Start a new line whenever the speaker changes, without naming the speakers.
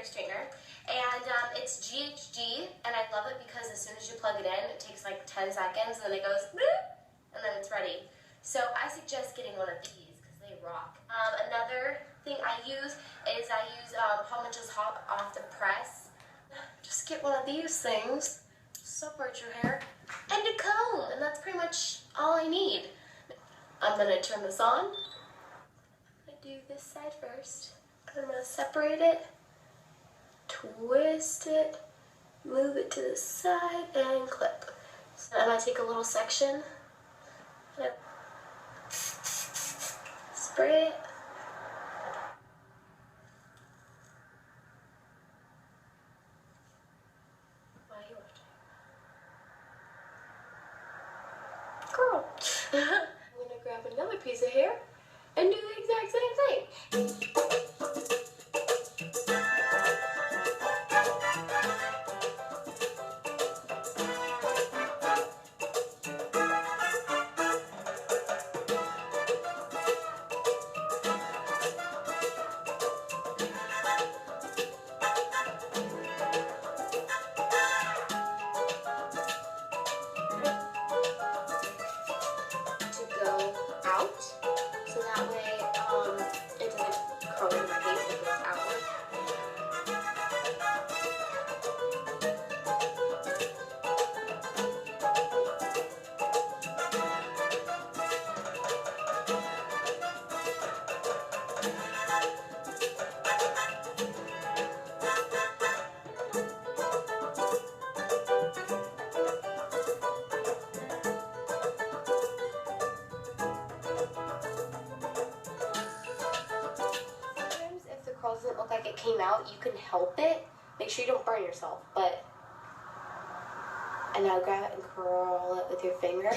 hair straightener, and it's GHD, and I love it because as soon as you plug it in, it takes like 10 seconds, and then it goes bloop, and then it's ready. So I suggest getting one of these because they rock. Another thing I use is Palmage's Hot Off the Press. Just get one of these things, separate your hair, and a comb, and that's pretty much all I need. I'm gonna turn this on. I do this side first. I'm gonna separate it, twist it, move it to the side, and clip. So I'm gonna take a little section, spray it. Why are you watching? Girl. I'm gonna grab another piece of hair and do the exact same thing. So that way it doesn't curl in my face, it goes outward. Doesn't look like it came out, you can help it. Make sure you don't burn yourself, and now grab it and curl it with your finger.